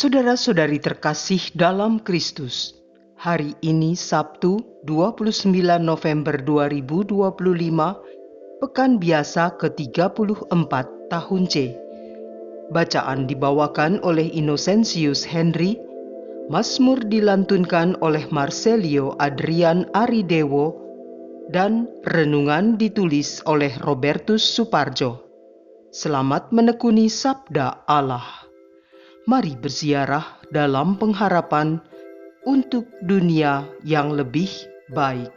Saudara-saudari terkasih dalam Kristus, hari ini Sabtu 29 November 2025, Pekan Biasa ke-34 tahun C. Bacaan dibawakan oleh Innocentius Henry, Mazmur dilantunkan oleh Marcelio Adrian Aridewo, dan renungan ditulis oleh Robertus Suparjo. Selamat menekuni Sabda Allah. Mari berziarah dalam pengharapan untuk dunia yang lebih baik.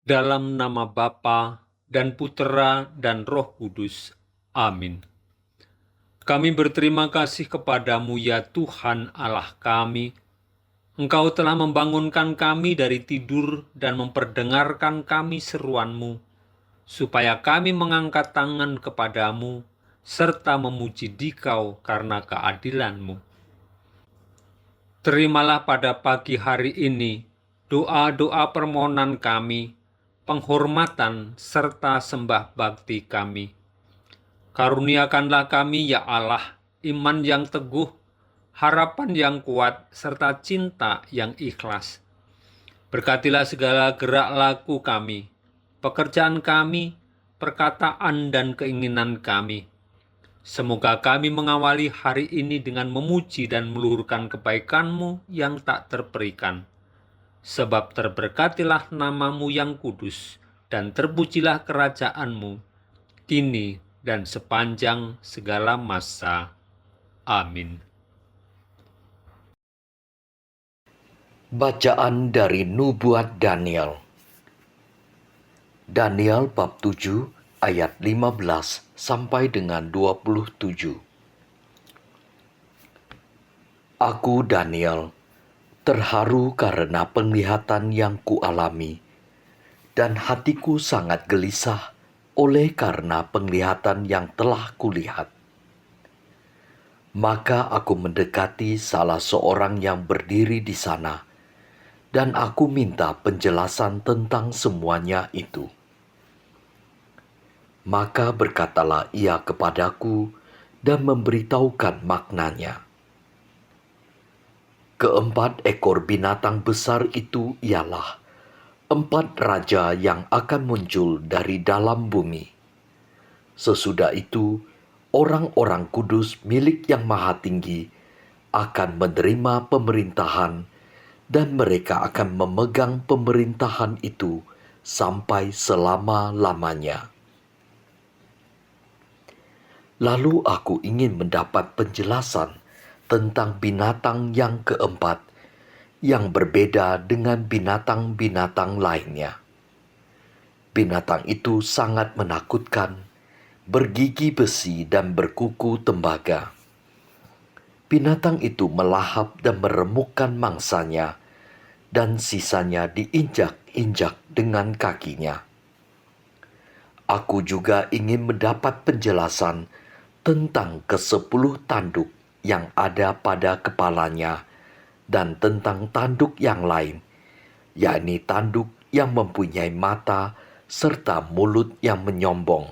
Dalam nama Bapa dan Putera dan Roh Kudus. Amin. Kami berterima kasih kepadamu ya Tuhan Allah kami. Engkau telah membangunkan kami dari tidur dan memperdengarkan kami seruan-Mu, supaya kami mengangkat tangan kepadamu serta memuji Dikau karena keadilan-Mu. Terimalah pada pagi hari ini doa-doa permohonan kami, penghormatan serta sembah bakti kami. Karuniakanlah kami ya Allah, iman yang teguh, harapan yang kuat, serta cinta yang ikhlas. Berkatilah segala gerak laku kami, pekerjaan kami, perkataan dan keinginan kami. Semoga kami mengawali hari ini dengan memuji dan meluhurkan kebaikan-Mu yang tak terperikan. Sebab terberkatilah nama-Mu yang kudus, dan terpujilah kerajaan-Mu, kini dan sepanjang segala masa. Amin. Bacaan dari Nubuat Daniel. Daniel bab 7 ayat 15 sampai dengan 27. Aku Daniel terharu karena penglihatan yang kualami, dan hatiku sangat gelisah oleh karena penglihatan yang telah kulihat. Maka aku mendekati salah seorang yang berdiri di sana, dan aku minta penjelasan tentang semuanya itu. Maka berkatalah ia kepadaku dan memberitahukan maknanya. Keempat ekor binatang besar itu ialah 4 raja yang akan muncul dari dalam bumi. Sesudah itu, orang-orang kudus milik Yang Maha Tinggi akan menerima pemerintahan, dan mereka akan memegang pemerintahan itu sampai selama-lamanya. Lalu aku ingin mendapat penjelasan tentang binatang yang keempat, yang berbeda dengan binatang-binatang lainnya. Binatang itu sangat menakutkan, bergigi besi dan berkuku tembaga. Binatang itu melahap dan meremukkan mangsanya, dan sisanya diinjak-injak dengan kakinya. Aku juga ingin mendapat penjelasan tentang ke-10 tanduk yang ada pada kepalanya, dan tentang tanduk yang lain, yakni tanduk yang mempunyai mata serta mulut yang menyombong,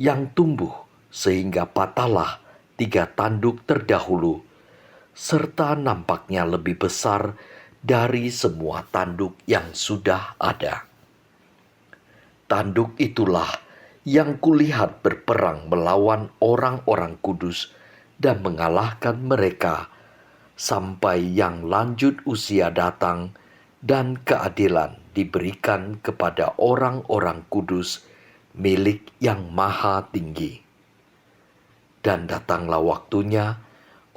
yang tumbuh sehingga patahlah 3 tanduk terdahulu, serta nampaknya lebih besar dari semua tanduk yang sudah ada. Tanduk itulah yang kulihat berperang melawan orang-orang kudus dan mengalahkan mereka, sampai yang lanjut usia datang dan keadilan diberikan kepada orang-orang kudus milik Yang Maha Tinggi. Dan datanglah waktunya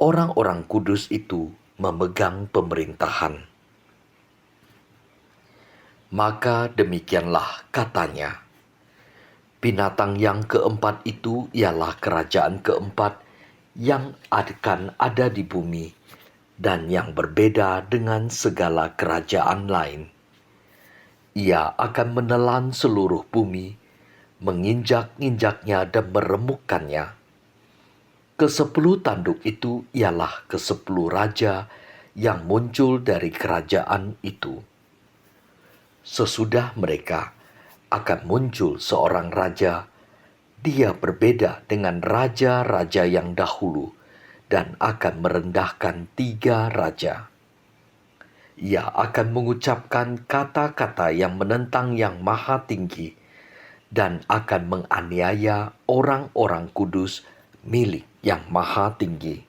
orang-orang kudus itu memegang pemerintahan. Maka demikianlah katanya. Binatang yang keempat itu ialah kerajaan keempat yang akan ada di bumi, dan yang berbeda dengan segala kerajaan lain. Ia akan menelan seluruh bumi, menginjak-injaknya dan meremukkannya. Ke-10 tanduk itu ialah ke-10 raja yang muncul dari kerajaan itu. Sesudah mereka, akan muncul seorang raja. Dia berbeda dengan raja-raja yang dahulu dan akan merendahkan 3 raja. Ia akan mengucapkan kata-kata yang menentang Yang Maha Tinggi dan akan menganiaya orang-orang kudus milik Yang Maha Tinggi.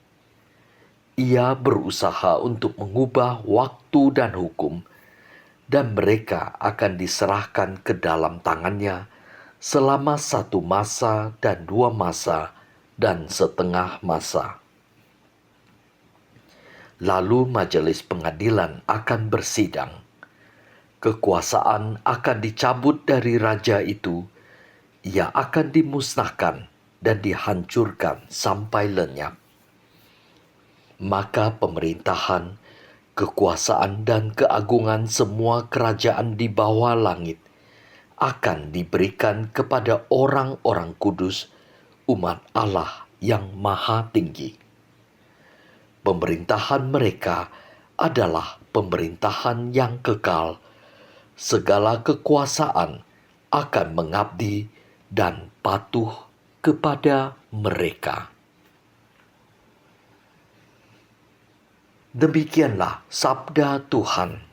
Ia berusaha untuk mengubah waktu dan hukum, dan mereka akan diserahkan ke dalam tangannya selama 1 masa dan 2 masa dan setengah masa. Lalu majelis pengadilan akan bersidang. Kekuasaan akan dicabut dari raja itu. Ia akan dimusnahkan dan dihancurkan sampai lenyap. Maka pemerintahan, kekuasaan dan keagungan semua kerajaan di bawah langit akan diberikan kepada orang-orang kudus, umat Allah yang Maha Tinggi. Pemerintahan mereka adalah pemerintahan yang kekal. Segala kekuasaan akan mengabdi dan patuh kepada mereka. Demikianlah sabda Tuhan.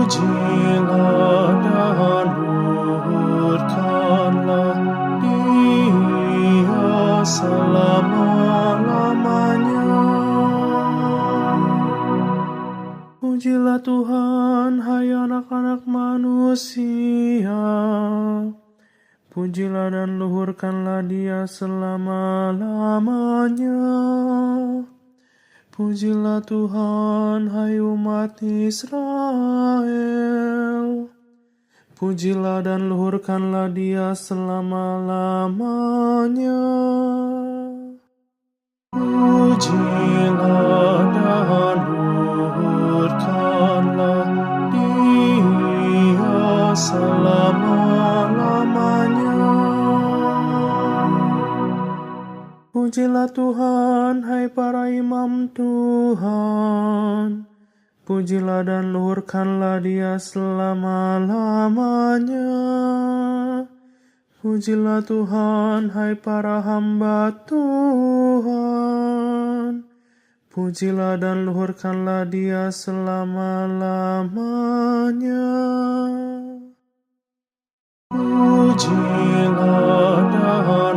Pujilah dan luhurkanlah Dia selama-lamanya. Pujilah Tuhan, hai anak-anak manusia. Pujilah dan luhurkanlah Dia selama-lamanya. Pujilah Tuhan, hai umat Israel. Pujilah dan luhurkanlah Dia selama-lamanya. Pujilah dan luhurkanlah Dia selama-lamanya. Pujilah Tuhan, hai para imam Tuhan. Pujilah dan luhurkanlah Dia selama-lamanya. Pujilah Tuhan, hai para hamba Tuhan. Pujilah dan luhurkanlah Dia selama-lamanya. Pujilah dan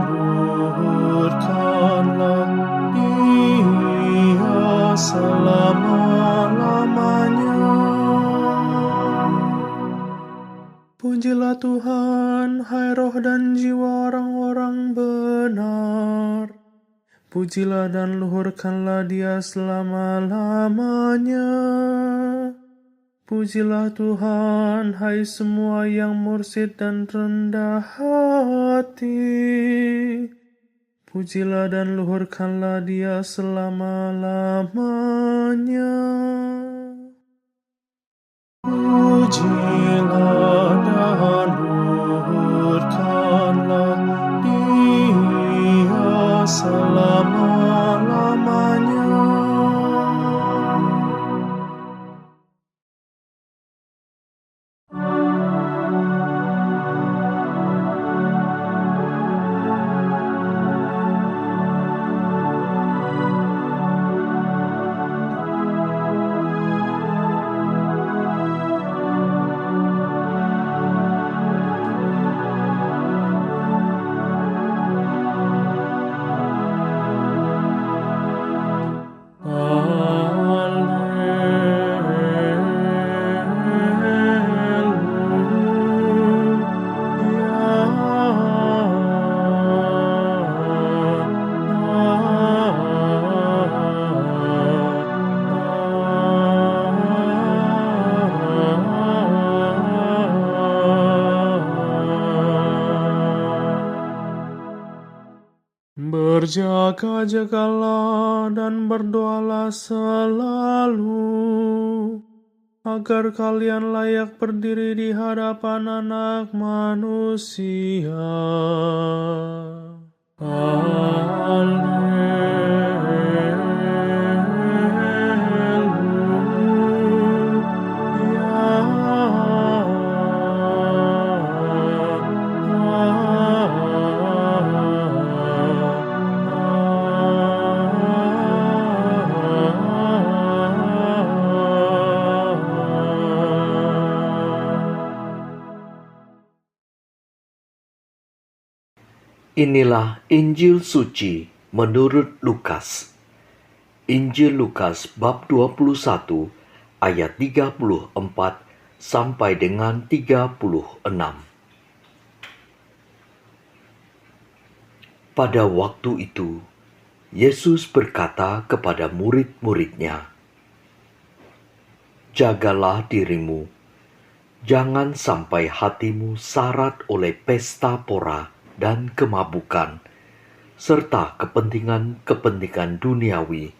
luhurkanlah Dia selama-lamanya. Pujilah Tuhan, hai roh dan jiwa orang-orang benar. Pujilah dan luhurkanlah Dia selama-lamanya. Pujilah Tuhan, hai semua yang mursyid dan rendah hati. Pujilah dan luhurkanlah Dia selama-lamanya. Pujilah dan luhurkanlah Dia selama-lamanya. Berjaga-jagalah dan berdoalah selalu, agar kalian layak berdiri di hadapan Anak Manusia. Inilah Injil suci menurut Lukas. Injil Lukas bab 21 ayat 34 sampai dengan 36. Pada waktu itu, Yesus berkata kepada murid-muridnya, "Jagalah dirimu, jangan sampai hatimu syarat oleh pesta pora dan kemabukan, serta kepentingan-kepentingan duniawi,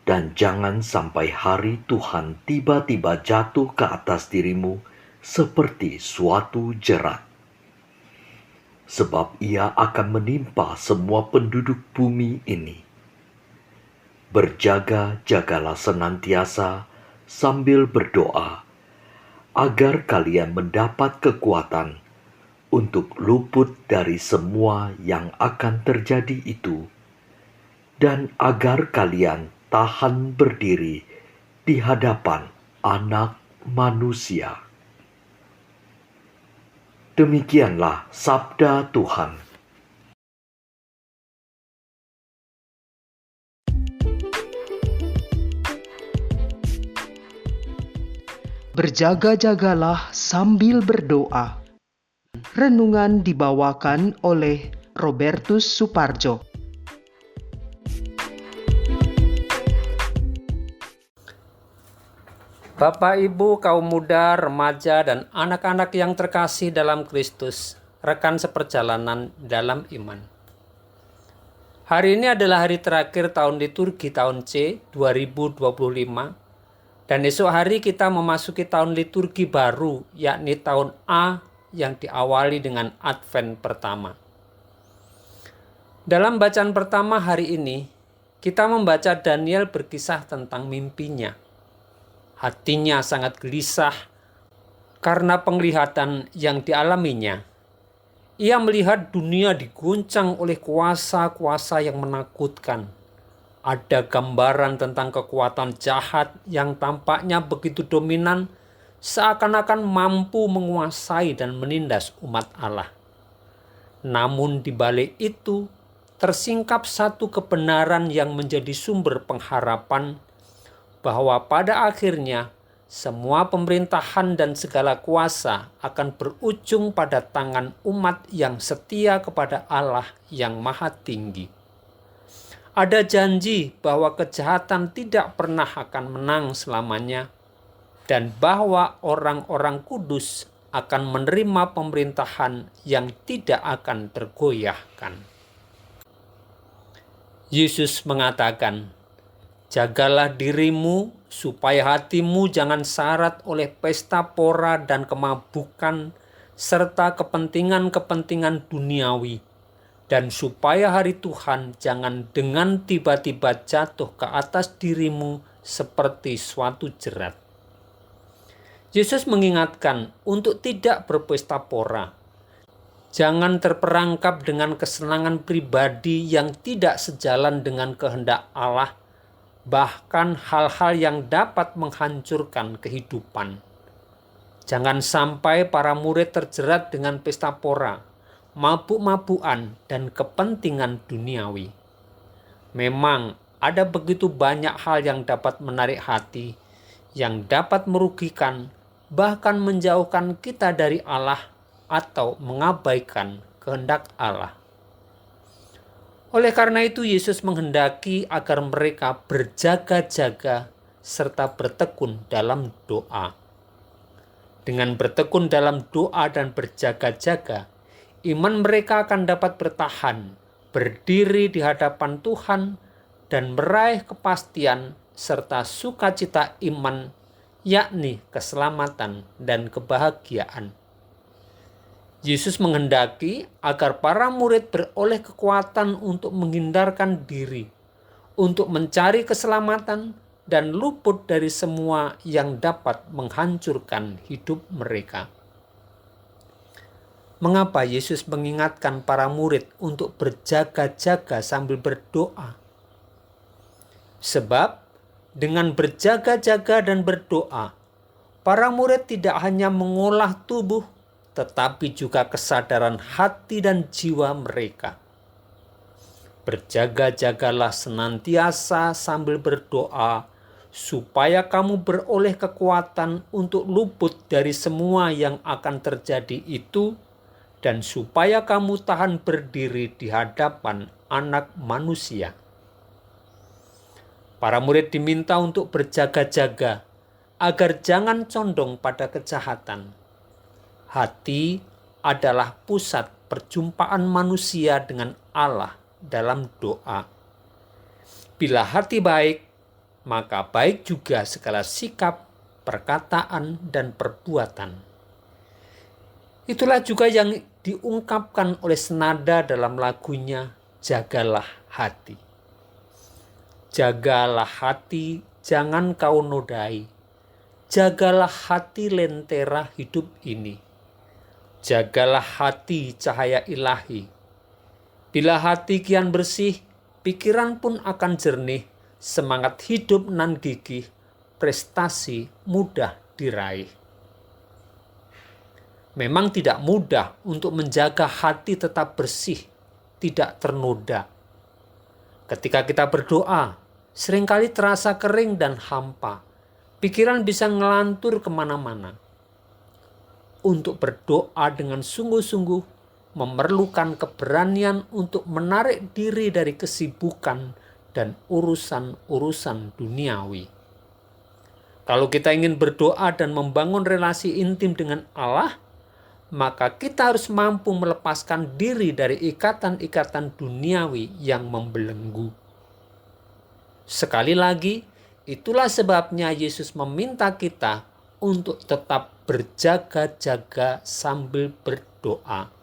dan jangan sampai hari Tuhan tiba-tiba jatuh ke atas dirimu seperti suatu jerat. Sebab ia akan menimpa semua penduduk bumi ini. Berjaga-jagalah senantiasa sambil berdoa, agar kalian mendapat kekuatan untuk luput dari semua yang akan terjadi itu, dan agar kalian tahan berdiri di hadapan Anak Manusia." Demikianlah sabda Tuhan. Berjaga-jagalah sambil berdoa. Renungan dibawakan oleh Robertus Suparjo. Bapak, Ibu, kaum muda, remaja, dan anak-anak yang terkasih dalam Kristus, rekan seperjalanan dalam iman. Hari ini adalah hari terakhir tahun liturgi tahun C 2025, dan esok hari kita memasuki tahun liturgi baru, yakni tahun A yang diawali dengan Advent pertama. Dalam bacaan pertama hari ini, kita membaca Daniel berkisah tentang mimpinya. Hatinya sangat gelisah karena penglihatan yang dialaminya. Ia melihat dunia diguncang oleh kuasa-kuasa yang menakutkan. Ada gambaran tentang kekuatan jahat yang tampaknya begitu dominan, seakan-akan mampu menguasai dan menindas umat Allah. Namun di balik itu, tersingkap satu kebenaran yang menjadi sumber pengharapan, bahwa pada akhirnya semua pemerintahan dan segala kuasa akan berujung pada tangan umat yang setia kepada Allah yang Maha Tinggi. Ada janji bahwa kejahatan tidak pernah akan menang selamanya, dan bahwa orang-orang kudus akan menerima pemerintahan yang tidak akan tergoyahkan. Yesus mengatakan, "Jagalah dirimu supaya hatimu jangan syarat oleh pesta pora dan kemabukan serta kepentingan-kepentingan duniawi, dan supaya hari Tuhan jangan dengan tiba-tiba jatuh ke atas dirimu seperti suatu jerat." Yesus mengingatkan untuk tidak berpesta pora. Jangan terperangkap dengan kesenangan pribadi yang tidak sejalan dengan kehendak Allah, bahkan hal-hal yang dapat menghancurkan kehidupan. Jangan sampai para murid terjerat dengan pesta pora, mabuk-mabukan, dan kepentingan duniawi. Memang ada begitu banyak hal yang dapat menarik hati, yang dapat merugikan, bahkan menjauhkan kita dari Allah atau mengabaikan kehendak Allah. Oleh karena itu, Yesus menghendaki agar mereka berjaga-jaga serta bertekun dalam doa. Dengan bertekun dalam doa dan berjaga-jaga, iman mereka akan dapat bertahan, berdiri di hadapan Tuhan, dan meraih kepastian serta sukacita iman yakni keselamatan dan kebahagiaan. Yesus menghendaki agar para murid beroleh kekuatan untuk menghindarkan diri, untuk mencari keselamatan dan luput dari semua yang dapat menghancurkan hidup mereka. Mengapa Yesus mengingatkan para murid untuk berjaga-jaga sambil berdoa? Sebab dengan berjaga-jaga dan berdoa, para murid tidak hanya mengolah tubuh, tetapi juga kesadaran hati dan jiwa mereka. Berjaga-jagalah senantiasa sambil berdoa, supaya kamu beroleh kekuatan untuk luput dari semua yang akan terjadi itu, dan supaya kamu tahan berdiri di hadapan Anak Manusia. Para murid diminta untuk berjaga-jaga, agar jangan condong pada kejahatan. Hati adalah pusat perjumpaan manusia dengan Allah dalam doa. Bila hati baik, maka baik juga segala sikap, perkataan, dan perbuatan. Itulah juga yang diungkapkan oleh senada dalam lagunya Jagalah Hati. Jagalah hati, jangan kau nodai. Jagalah hati lentera hidup ini. Jagalah hati cahaya ilahi. Bila hati kian bersih, pikiran pun akan jernih, semangat hidup nan gigih, prestasi mudah diraih. Memang tidak mudah untuk menjaga hati tetap bersih, tidak ternoda. Ketika kita berdoa, seringkali terasa kering dan hampa. Pikiran bisa ngelantur kemana-mana. Untuk berdoa dengan sungguh-sungguh memerlukan keberanian untuk menarik diri dari kesibukan dan urusan-urusan duniawi. Kalau kita ingin berdoa dan membangun relasi intim dengan Allah, maka kita harus mampu melepaskan diri dari ikatan-ikatan duniawi yang membelenggu. Sekali lagi, itulah sebabnya Yesus meminta kita untuk tetap berjaga-jaga sambil berdoa.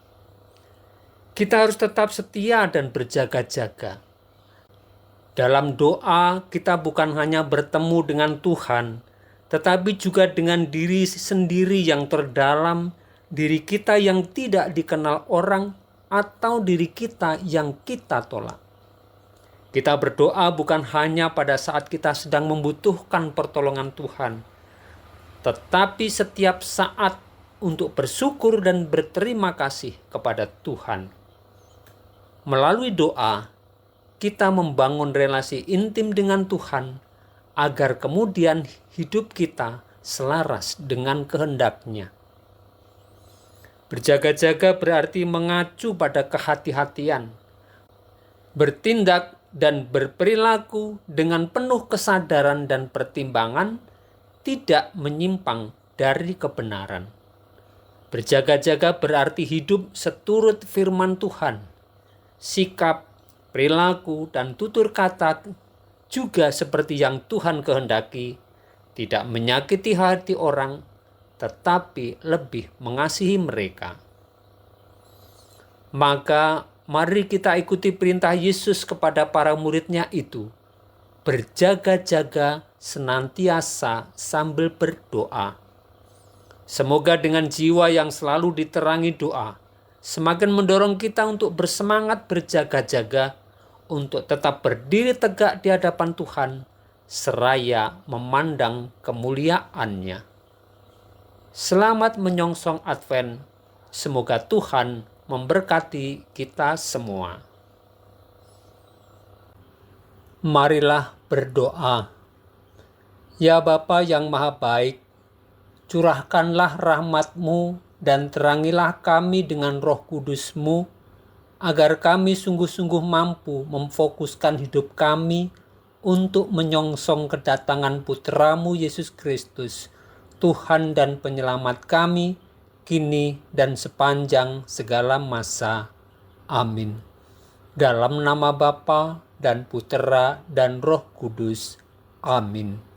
Kita harus tetap setia dan berjaga-jaga. Dalam doa, kita bukan hanya bertemu dengan Tuhan, tetapi juga dengan diri sendiri yang terdalam, diri kita yang tidak dikenal orang, atau diri kita yang kita tolak. Kita berdoa bukan hanya pada saat kita sedang membutuhkan pertolongan Tuhan, tetapi setiap saat untuk bersyukur dan berterima kasih kepada Tuhan. Melalui doa, kita membangun relasi intim dengan Tuhan, agar kemudian hidup kita selaras dengan kehendak-Nya. Berjaga-jaga berarti mengacu pada kehati-hatian, bertindak dan berperilaku dengan penuh kesadaran dan pertimbangan, tidak menyimpang dari kebenaran. Berjaga-jaga berarti hidup seturut firman Tuhan. Sikap, perilaku, dan tutur kata juga seperti yang Tuhan kehendaki, tidak menyakiti hati orang, tetapi lebih mengasihi mereka. Maka mari kita ikuti perintah Yesus kepada para murid-Nya itu. Berjaga-jaga senantiasa sambil berdoa. Semoga dengan jiwa yang selalu diterangi doa, semakin mendorong kita untuk bersemangat berjaga-jaga, untuk tetap berdiri tegak di hadapan Tuhan, seraya memandang kemuliaan-Nya. Selamat menyongsong Advent. Semoga Tuhan memberkati kita semua. Marilah berdoa. Ya Bapa yang Maha Baik, curahkanlah rahmat-Mu dan terangilah kami dengan Roh Kudus-Mu, agar kami sungguh-sungguh mampu memfokuskan hidup kami untuk menyongsong kedatangan Putra-Mu Yesus Kristus, Tuhan dan Penyelamat kami, kini dan sepanjang segala masa. Amin. Dalam nama Bapa dan Putera dan Roh Kudus. Amin.